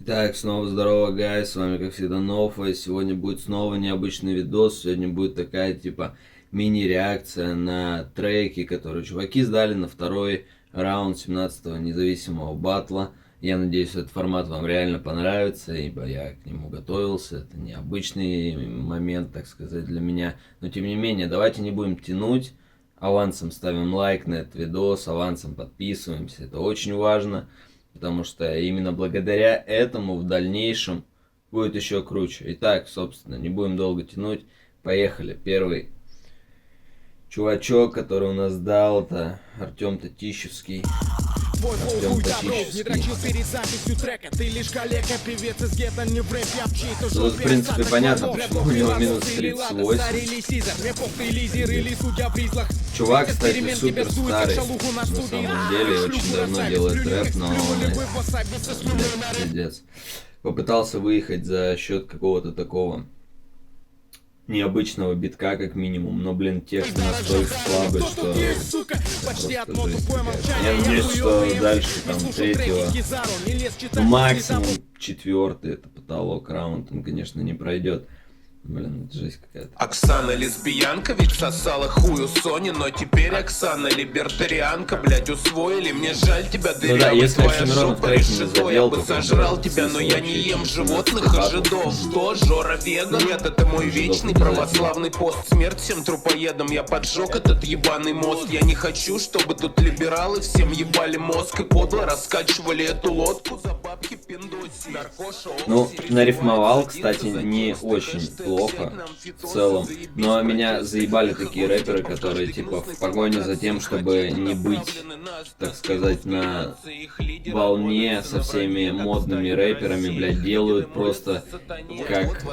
Итак, снова здорово, гайс, с вами как всегда Нофа, сегодня будет снова необычный видос, сегодня будет такая типа мини-реакция на треки, которые чуваки сдали на второй раунд 17-го независимого батла. Я надеюсь, этот формат вам реально понравится, ибо я к нему готовился, это необычный момент, так сказать, для меня, но тем не менее, давайте не будем тянуть, авансом ставим лайк на этот видос, авансом подписываемся, это очень важно. Потому что именно благодаря этому в дальнейшем будет еще круче. Итак, собственно, не будем долго тянуть. Поехали. Первый чувачок, который у нас дал, это Артем Татищевский. Артем Татищевский. Тут, в принципе, понятно, почему у него минус 38. Чувак, кстати, супер старый. На самом деле, очень давно делает рэп, но он пиздец. Попытался выехать за счет какого-то такого необычного битка, как минимум, но, блин, текст настолько слабый, что я надеюсь, что дальше, там, третьего, ну, максимум четвертый, это потолок, раунд, он, конечно, не пройдет. Блин, это жесть какая-то. Оксана лесбиянка, ведь сосала хую Сони, но теперь Оксана либертарианка, блять, усвоили, мне жаль тебя, дырявый, да, если твоя жопа решето, я бы сожрал тебя, но я не ем животных и жидов. Что, Жора веган? Нет, это мой вечный православный пост. Смерть всем трупоедам, я поджег этот ебаный мост. Я не хочу, чтобы тут либералы всем ебали мозг и подло раскачивали эту лодку за бабки пиндоси. Ну, нарифмовал, кстати, не очень плохо в целом, но меня заебали такие рэперы, которые типа в погоне за тем, чтобы не быть, так сказать, на волне со всеми модными рэперами, блядь, делают просто как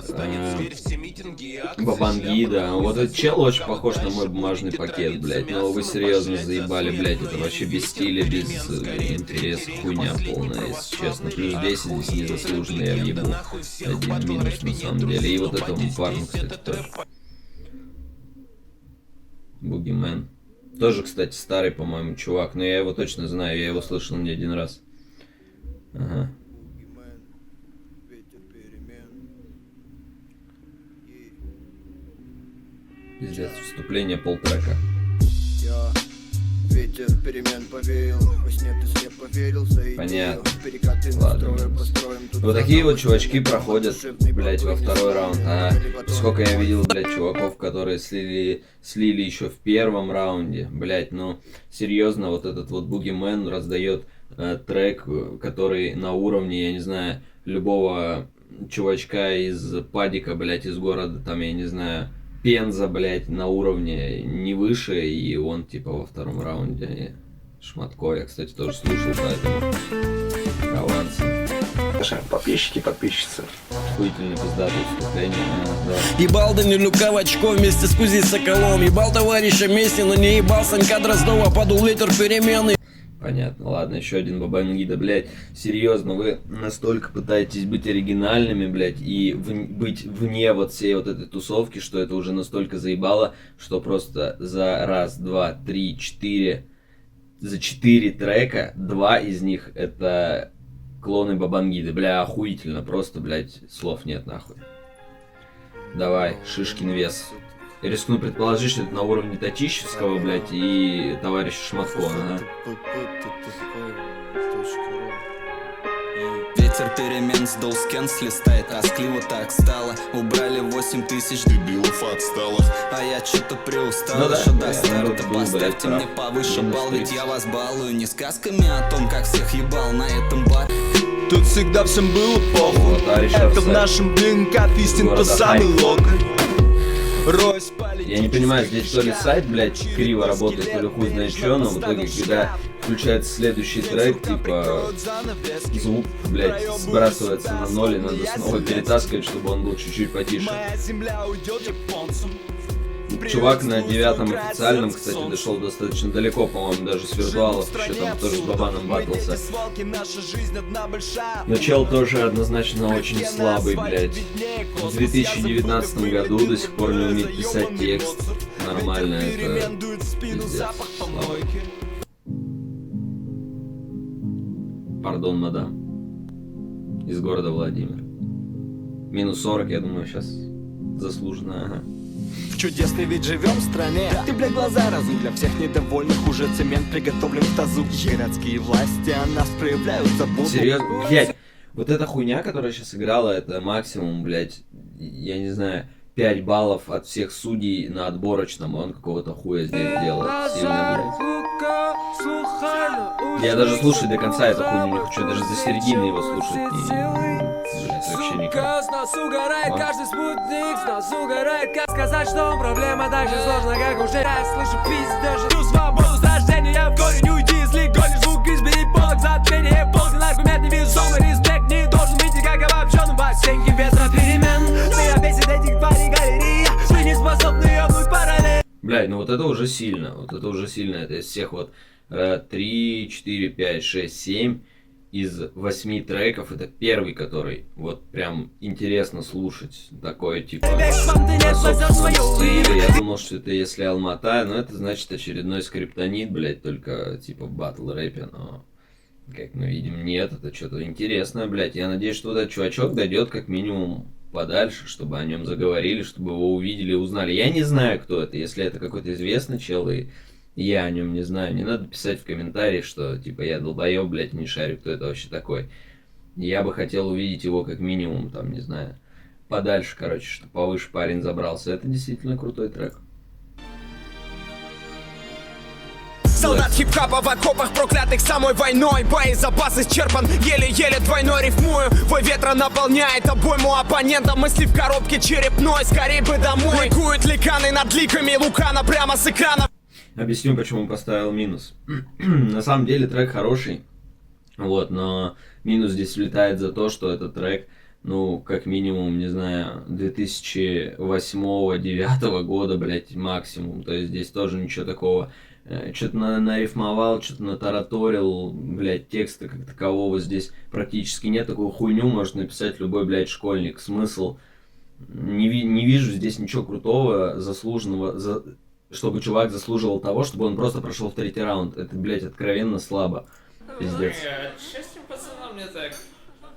Бабангида. Вот этот чел очень похож на мой бумажный пакет, блядь, но вы серьезно заебали, блядь, это вообще без стиля, без интереса, хуйня полная, если честно. Плюс 10 здесь незаслуженно я въебу. Один минус на самом деле. И вот этому парню, кстати, тоже. Бугимен. Тоже, кстати, старый, по-моему, чувак, но я его точно знаю, я его слышал не один раз. Ага. Пиздец, вступление полтрека. Ветер перемен повеял, во сне ты слепо верил, понятно. Ладно. Вот такие вот чувачки проходят, блять, во второй раунд. А сколько я видел, блять, чуваков, которые слили еще в первом раунде. Блять, ну, серьезно, вот этот вот Бугимен раздает трек, который на уровне, я не знаю, любого чувачка из падика, блять, из города, там, я не знаю, Пенза, блять, на уровне не выше, и он типа во втором раунде. Шматко, я, кстати, тоже слушал, поэтому аванс. Наши подписчики, подписчицы. Охуительно пиздатое вступление. Да. Ебал Данилю Ковачков вместе с Кузей Соколом. Ебал товарища Месси, но не ебал Санька Дроздова. Подул ветер перемены. Понятно, ладно, еще один Бабангида, блядь. Серьезно, вы настолько пытаетесь быть оригинальными, блядь, и быть вне вот всей вот этой тусовки, что это уже настолько заебало, что просто за раз, два, три, четыре, за 4 трека, 2 из них это клоны Бабангиды. Бля, охуительно, просто, блядь, слов нет, нахуй. Давай, Шишкин вес. Я рискну предположить, что это на уровне Татищевского, блядь, и товарища Шматко, ага. Ветер перемен сдул скенс, листает тоскливо так стало. Убрали 8000 дебилов отсталых, а я что-то приустал, ну, еще да, до старта. Поставьте мне повыше балл, ведь я вас балую не сказками о том, как всех ебал на этом баре. Тут всегда всем было похуй. Это в нашем ДНК истин по самый локоть. Я не понимаю, здесь то ли сайт, блядь, криво работает, то ли хуй знает что, но в итоге, когда включается следующий трек, типа, звук, блядь, сбрасывается на ноль, и надо снова перетаскивать, чтобы он был чуть-чуть потише. Чувак на 9-м официальном, кстати, дошел достаточно далеко, по-моему, даже с Виртуалов, еще там тоже с Бабаном батлся. Но чел тоже однозначно очень слабый, блядь. В 2019 году до сих пор не умеет писать текст. Нормально, это пиздец. Пардон, мадам. из города Владимир. Минус 40, я думаю, сейчас заслуженно, ага. В чудесный вид живем в стране. Ты, бля, глаза разум для всех недовольных. Уже цемент приготовлен в тазу. Городские власти о нас проявляют заботу. Серьезно, блядь, вот эта хуйня, которая сейчас играла, это максимум, блядь, я не знаю, 5 баллов от всех судей на отборочном, он какого-то хуя здесь делает. Сильно, блядь. Я даже слушать до конца эту хуйню не хочу, даже за середины его слушать не... Блядь, вообще никак. С нас угорает каждый спутник, с нас угорает. Как сказать, что проблема так же сложна, как уже я слышу пиздеж. Всю свободу с рождения в корень уйди, если гонишь звук, избери полок затмения. Полный аргумент невесомый, респект не должен быть как обобщенным в оттенке ветра перемен. Меня бесит этих тварей галерея, вы не способны ёбнуть параллель. Блядь, ну вот это уже сильно, это из всех вот 3, 4, 5, 6, 7 из 8 треков, это первый, который вот прям интересно слушать, такой типа на собственном стиле. Я думал, что это если Алмата, но это значит очередной скриптонит, блядь, только типа в батл рэпе, но как мы видим, нет, это что-то интересное, блядь. Я надеюсь, что вот этот чувачок дойдет как минимум подальше, чтобы о нем заговорили, чтобы его увидели и узнали. Я не знаю, кто это, если это какой-то известный чел, и я о нем не знаю, не надо писать в комментариях, что типа я долбоёб, блядь, не шарю, кто это вообще такой. Я бы хотел увидеть его как минимум, там, не знаю, подальше, короче, чтобы повыше парень забрался. Это действительно крутой трек. Солдат хип-хапа в окопах, проклятых самой войной. Боезапас исчерпан, еле-еле двойной рифмую. Вой ветра наполняет обойму оппонента. Мысли в коробке черепной, скорей бы домой. Ликуют ликаны над ликами Лукана прямо с экрана. Объясню, почему поставил минус. На самом деле трек хороший, вот, но минус здесь влетает за то, что этот трек, ну, как минимум, не знаю, 2008-2009 года, блядь, максимум. То есть здесь тоже ничего такого. Что-то нарифмовал, что-то натараторил, блядь, текста как такового здесь практически нет. Такую хуйню может написать любой, блядь, школьник. Смысл? Не вижу здесь ничего крутого, заслуженного, чтобы чувак заслуживал того, чтобы он просто прошел в 3-й раунд. Это, блядь, откровенно слабо. Пиздец. Честным пацанам мне так.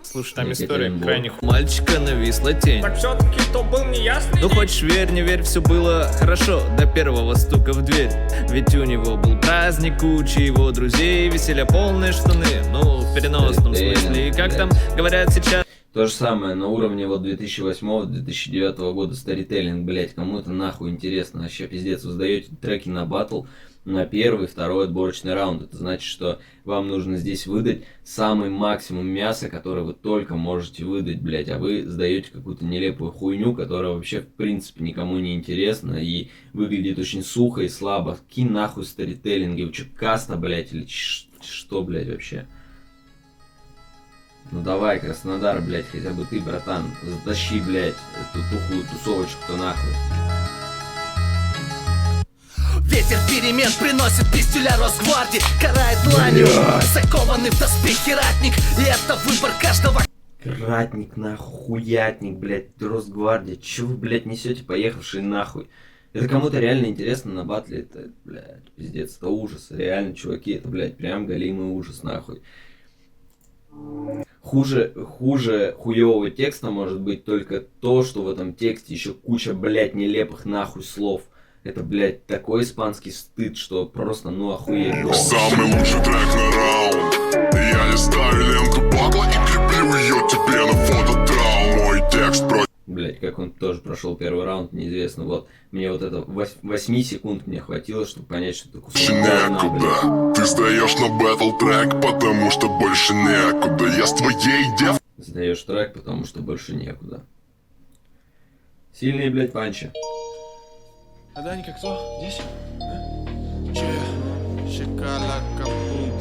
Слушай, там история крайне Мальчика нависла тень. Так все-таки то был неясный. Ну хочешь верь, не верь, все было хорошо до первого стука в дверь. Ведь у него был праздник, куча его друзей, веселья полные штаны. Ну, в переносном смысле. И как там говорят сейчас. То же самое на уровне вот 2008-2009 года старителлинг, блять, кому это нахуй интересно, вообще пиздец, вы сдаете треки на батл на 1-й, 2-й отборочный раунд, это значит, что вам нужно здесь выдать самый максимум мяса, который вы только можете выдать, блять, а вы сдаете какую-то нелепую хуйню, которая вообще в принципе никому не интересна и выглядит очень сухо и слабо. Кинь нахуй старителлинги, вы что, каста, блять, или что, блять, вообще? Ну давай, Краснодар, блядь, хотя бы ты, братан, затащи, блядь, эту тухлую тусовочку-то нахуй. Ветер перемен приносит пистюля Росгвардии, карает дланью, закованный в доспехи ратник, и это выбор каждого. Ратник, нахуй, хуятник, блядь, Росгвардия, чё вы, блядь, несете, поехавшие нахуй? Это кому-то реально интересно на батле, это, блядь, пиздец, это ужас, реально, чуваки, это, блядь, прям галимый ужас, нахуй. Хуже хуёвого текста может быть только то, что в этом тексте еще куча, блядь, нелепых нахуй слов. Это, блядь, такой испанский стыд, что просто, ну, охуеть. Самый лучший трек на раунд. Я листаю ленту батла и креплю ее тебе на фото трау. Мой текст про... Блядь, как он тоже прошел первый раунд, неизвестно. Вот, мне вот это 8 секунд мне хватило, чтобы понять, что это кусок говна, блядь. Ты сдаешь на бэтл трек, потому что больше некуда. Я с твоей дев... Сдаешь трек, потому что больше некуда. Сильные, блядь, панчи. А Данька кто? Здесь?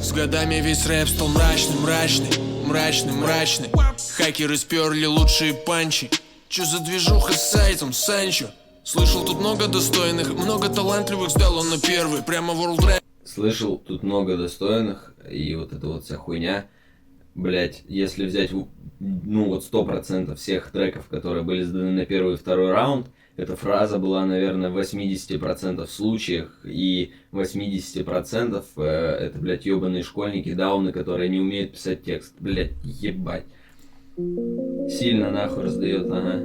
С годами весь рэп стал мрачный. Хакеры сперли лучшие панчи. Чё за движуха с сайтом, Санчо? Слышал, тут много достойных, много талантливых, сдал он на первый, прямо World Rap. Слышал, тут много достойных, и вот эта вот вся хуйня. Блять, если взять, ну вот 100% всех треков, которые были сданы на 1-й и 2-й раунд, эта фраза была, наверное, в 80% случаях, и 80% это, блядь, ебаные школьники, дауны, которые не умеют писать текст. Блядь, ебать. Сильно нахуй раздает, ага.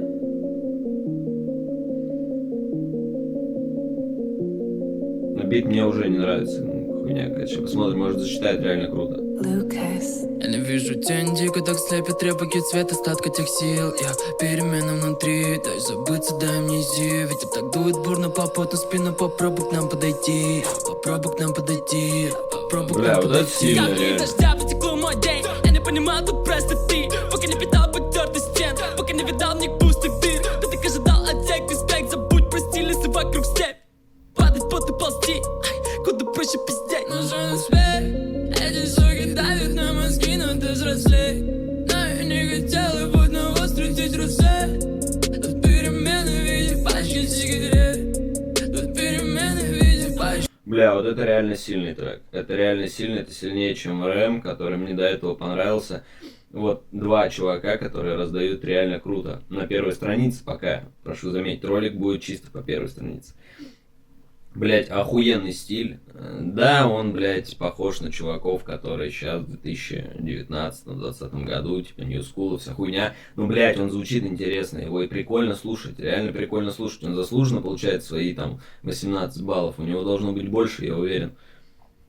Но бит мне уже не нравится. Хуйня, короче, посмотрим, может зачитает, реально круто. Я не вижу тень, дико так слепит репаки цвет остатка тех сил. Я перемена внутри, дай забыться, дай амнезию. Ветер так дует бурно по поту спину, попробуй к нам подойти. Попробуй к нам подойти, попробуй к нам подойти. Бля, вот это сильно, реально. Дождя потекло мой день, я не понимал, тут просто ты. Пока не видал потертый стен, пока не видал в них пустых дыр. Ты так ожидал от тех респект, забудь про стиль, если вокруг степь. Падать пот и ползти, куда проще пиздеть. Нужен успех, эти шоки давят на мозги, но ты взрослей. Но я не хотел и будь на выстрелить русе. Тут перемены в виде пачки сигарет. Тут перемены в виде пачки. Бля, вот это реально сильный трек. Это реально сильный, это сильнее, чем рэм, который мне до этого понравился. Вот два чувака, которые раздают реально круто. На первой странице пока, прошу заметить, ролик будет чисто по первой странице. Блять, охуенный стиль. Да, он, блять, похож на чуваков, которые сейчас в 2019-2020 году, типа New School, вся хуйня. Но, блять, он звучит интересно, его и прикольно слушать, реально прикольно слушать. Он заслуженно получает свои там 18 баллов, у него должно быть больше, я уверен.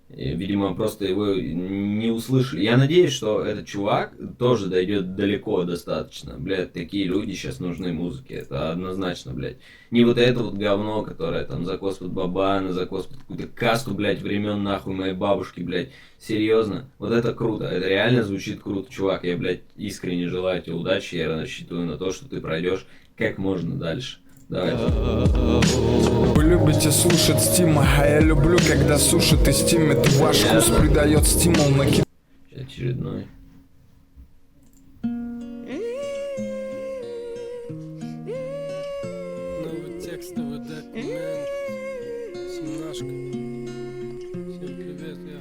И, видимо, просто его не услышали. Я надеюсь, что этот чувак тоже дойдет далеко достаточно. Блядь, такие люди сейчас нужны музыке. Это однозначно, блядь. Не вот это вот говно, которое там закос под бабана, закос под какую-то касту, блядь, времен нахуй моей бабушки, блядь. Серьезно. Вот это круто. Это реально звучит круто, чувак. Я, блядь, искренне желаю тебе удачи. Я рассчитываю на то, что ты пройдешь как можно дальше. Давай. Вы любите слушать стима, а я люблю, когда сушит и стимит. Ваш вкус придает стимул на кит. Очередной. Новый текстовый документ. 17. Всем привет, я.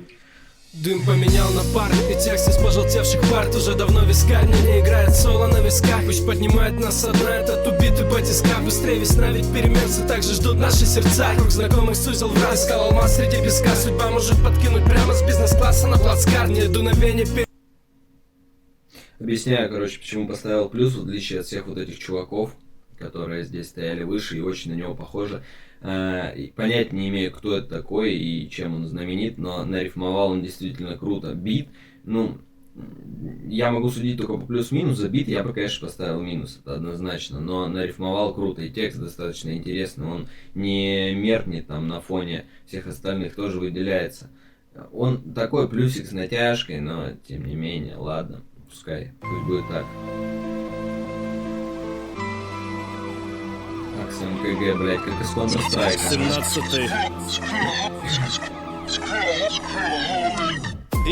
Дым поменял на пар, и текст из пожелтевших парт уже давно вискарь, но не играет соло на висках. Пусть поднимает нас одна, этот убитый батиска. Быстрее весна, ведь переменцы также ждут наши сердца. Круг знакомых сузил в раз, искал алмаз среди песка. Судьба может подкинуть прямо с бизнес-класса на плацкарт. Не дуновение. Объясняю, короче, почему поставил плюс, в отличие от всех вот этих чуваков, которые здесь стояли выше и очень на него похожи. Понять не имею, кто это такой и чем он знаменит, но нарифмовал он действительно круто. Бит, ну, я могу судить только по плюс-минус, за бит я бы, конечно, поставил минус, это однозначно, но нарифмовал круто, и текст достаточно интересный, он не меркнет там на фоне всех остальных, тоже выделяется. Он такой плюсик с натяжкой, но тем не менее, ладно, пускай, пусть будет так. МКГ, блядь, как из Counter-Strike. 17-й.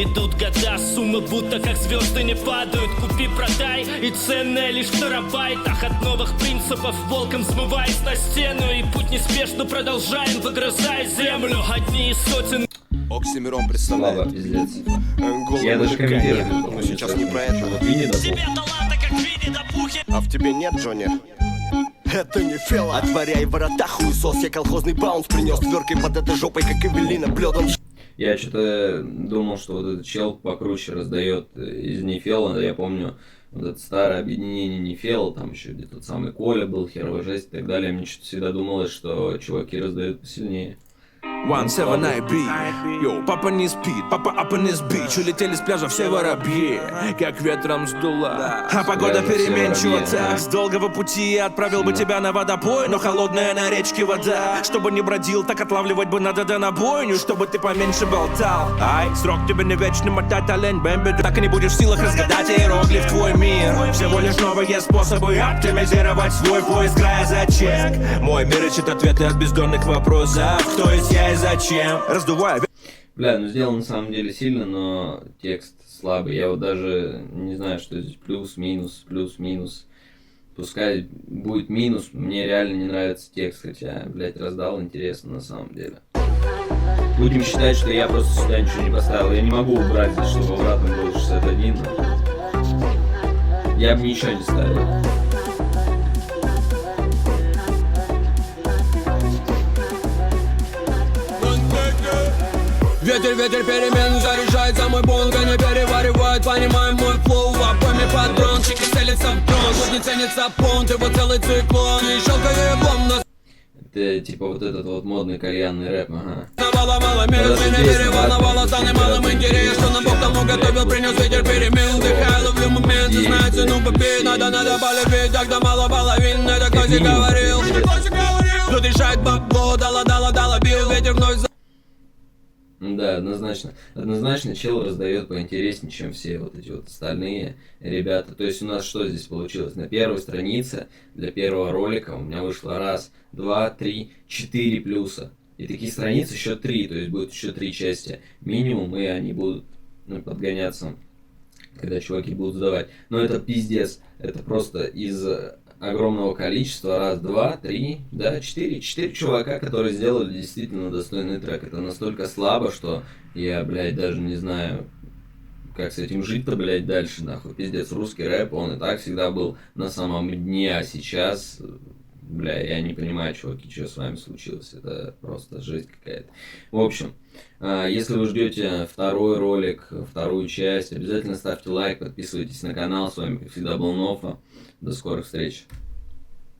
Идут года, суммы будто как звезды не падают. Купи, продай, и ценное лишь в терабайтах. От новых принципов волком смываясь на стену. И путь неспешно продолжаем, выгрызая землю. Одни из сотен. Оксимирон представляет. Слава, пиздец. Я даже комментирую. Но сейчас не про это. Вот Винни да Тебе таланта, как Винни да Пухи. А в тебе нет, Джонни? Это не фела. Отворяй ворота, хуесос. Я колхозный баунс принес тверкой под этой жопой, как Эвелина, блёдом. Я что-то думал, что вот этот чел покруче раздает из Нефела. Я помню вот это старое объединение Нефела, там еще где-то тот самый Коля был, херовая жесть и так далее. Мне что-то всегда думалось, что чуваки раздают посильнее. 179 beat. Йоу, папа не спит, папа up on this beach. Улетели с пляжа все воробьи, как ветром сдуло. А погода переменчива так. С долгого пути я отправил бы тебя на водопой, но холодная на речке вода. Чтобы не бродил, так отлавливать бы надо до на бойню, чтобы ты поменьше болтал. Ай, срок тебе не вечный, мотать олень, бэмби. Так и не будешь в силах разгадать иероглиф твой мир. Всего лишь новые способы оптимизировать свой поиск края за чек. Мой мир ищет ответы от бездонных вопросов. Кто есть я и зачем? Раздувай. Бля, ну сделан на самом деле сильно, но текст слабый. Я вот даже не знаю, что здесь плюс-минус, плюс-минус. Пускай будет минус, мне реально не нравится текст, хотя, блядь, раздал интересно на самом деле. Будем считать, что я просто сюда ничего не поставил. Я не могу убрать здесь, чтобы обратно было 61. Я бы ничего не ставил. Ветер, ветер перемен заряжается мой бонго, не переваривает, понимаем мой флоу. В обойме патрончики стелит ценится понт, его целый циклон. И щелкаю еблом, но Это типа вот этот вот модный кальянный рэп, ага. мало минут, меня переволновало, станет малым интерес. Что нам Бог тому готовил, принес ветер перемен. Дыхаю, ловлю моменты, знаю цену попить. Надо полюбить, тогда мало половин. Это классик говорил. Тут решает бабло, дала, бил, ветер вновь за... Да, однозначно. Однозначно чел раздает поинтереснее, чем все вот эти вот остальные ребята. То есть у нас что здесь получилось? На первой странице для первого ролика у меня вышло 1, 2, 3, 4 плюса. И такие страницы еще 3, то есть будет еще 3 части минимум, и они будут подгоняться, когда чуваки будут сдавать. Но это пиздец. Это просто из огромного количества. 1, 2, 3, да, 4 чувака, которые сделали действительно достойный трек. Это настолько слабо, что я, блядь, даже не знаю, как с этим жить-то, блядь, дальше, нахуй. Пиздец, русский рэп, он и так всегда был на самом дне, а сейчас, бля, я не понимаю, чуваки, что с вами случилось. Это просто жесть какая-то. В общем, если вы ждете второй ролик, вторую часть, обязательно ставьте лайк, подписывайтесь на канал. С вами, как всегда, был Нофа. До скорых встреч.